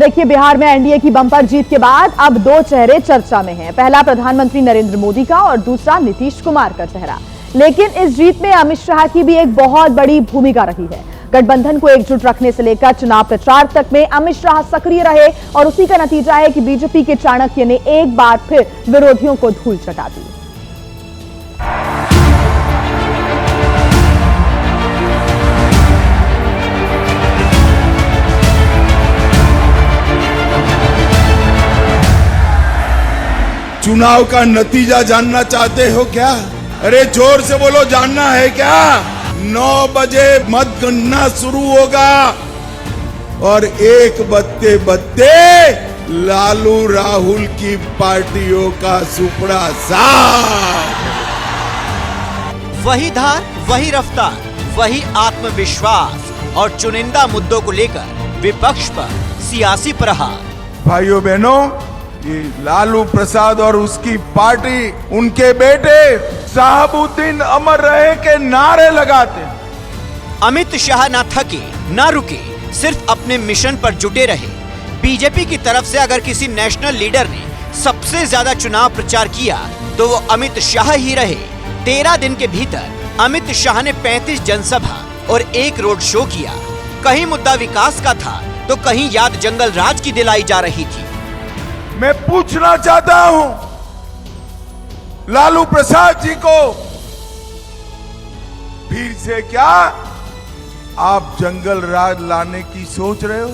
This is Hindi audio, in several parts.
देखिए, बिहार में एनडीए की बम्पर जीत के बाद अब दो चेहरे चर्चा में हैं। पहला प्रधानमंत्री नरेंद्र मोदी का और दूसरा नीतीश कुमार का चेहरा। लेकिन इस जीत में अमित शाह की भी एक बहुत बड़ी भूमिका रही है। गठबंधन को एकजुट रखने से लेकर चुनाव प्रचार तक में अमित शाह सक्रिय रहे और उसी का नतीजा है कि बीजेपी के चाणक्य ने एक बार फिर विरोधियों को धूल चटा दी। चुनाव का नतीजा जानना चाहते हो क्या? अरे जोर से बोलो, जानना है क्या? 9 बजे मतगणना शुरू होगा और 1 बजते बजते लालू राहुल की पार्टियों का सुपड़ा साफ। वही धार, वही रफ्तार, वही आत्मविश्वास और चुनिंदा मुद्दों को लेकर विपक्ष पर सियासी प्रहार। भाइयों बहनों, ये लालू प्रसाद और उसकी पार्टी उनके बेटे शहाबुद्दीन अमर रहे के नारे लगाते हैं। अमित शाह ना थके ना रुके, सिर्फ अपने मिशन पर जुटे रहे। बीजेपी की तरफ से अगर किसी नेशनल लीडर ने सबसे ज्यादा चुनाव प्रचार किया तो वो अमित शाह ही रहे। 13 दिन के भीतर अमित शाह ने 35 जनसभा और 1 रोड शो किया। कहीं मुद्दा विकास का था तो कहीं याद जंगल राज की दिलाई जा रही थी। मैं पूछना चाहता हूं लालू प्रसाद जी को, फिर से क्या आप जंगल राज लाने की सोच रहे हो?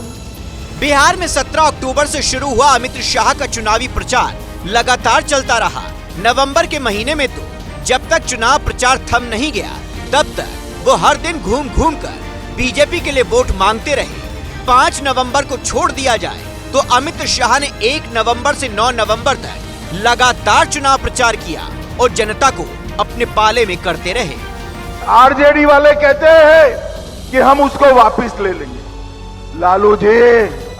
बिहार में 17 अक्टूबर से शुरू हुआ अमित शाह का चुनावी प्रचार लगातार चलता रहा। नवंबर के महीने में तो जब तक चुनाव प्रचार थम नहीं गया तब तक वो हर दिन घूम घूम कर बीजेपी के लिए वोट मांगते रहे। 5 नवंबर को छोड़ दिया जाए तो अमित शाह ने 1 नवंबर से 9 नवंबर तक लगातार चुनाव प्रचार किया और जनता को अपने पाले में करते रहे। आरजेडी वाले कहते हैं कि हम उसको वापस ले लेंगे। लालू जी,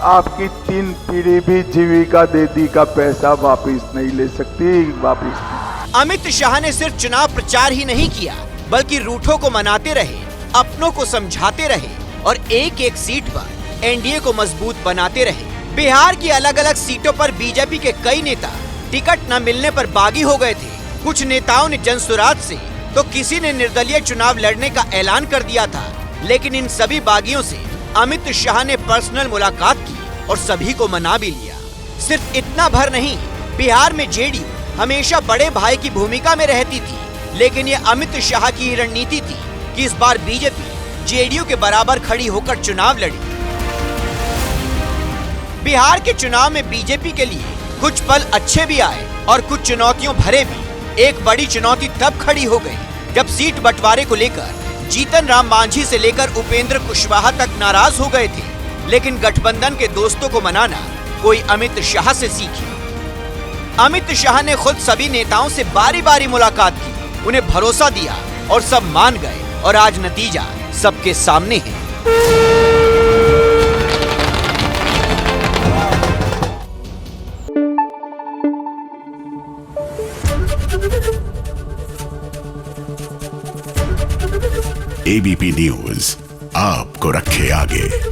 आपकी 3 पीढ़ी भी जीविका दीदी का पैसा वापस नहीं ले सकती। वापस अमित शाह ने सिर्फ चुनाव प्रचार ही नहीं किया बल्कि रूठों को मनाते रहे, अपनों को समझाते रहे और एक-एक सीट पर एनडीए को मजबूत बनाते रहे। बिहार की अलग अलग सीटों पर बीजेपी के कई नेता टिकट न मिलने पर बागी हो गए थे। कुछ नेताओं ने जनसुराज से तो किसी ने निर्दलीय चुनाव लड़ने का ऐलान कर दिया था। लेकिन इन सभी बागियों से अमित शाह ने पर्सनल मुलाकात की और सभी को मना भी लिया। सिर्फ इतना भर नहीं, बिहार में जेडीयू हमेशा बड़े भाई की भूमिका में रहती थी, लेकिन ये अमित शाह की रणनीति थी कि इस बार बीजेपी जेडीयू के बराबर खड़ी होकर चुनाव लड़ी। बिहार के चुनाव में बीजेपी के लिए कुछ पल अच्छे भी आए और कुछ चुनौतियों भरे भी। एक बड़ी चुनौती तब खड़ी हो गई जब सीट बंटवारे को लेकर जीतन राम मांझी से लेकर उपेंद्र कुशवाहा तक नाराज हो गए थे। लेकिन गठबंधन के दोस्तों को मनाना कोई अमित शाह से सीखी। अमित शाह ने खुद सभी नेताओं से बारी बारी मुलाकात की, उन्हें भरोसा दिया और सब मान गए और आज नतीजा सबके सामने है। एबीपी न्यूज आपको रखे आगे।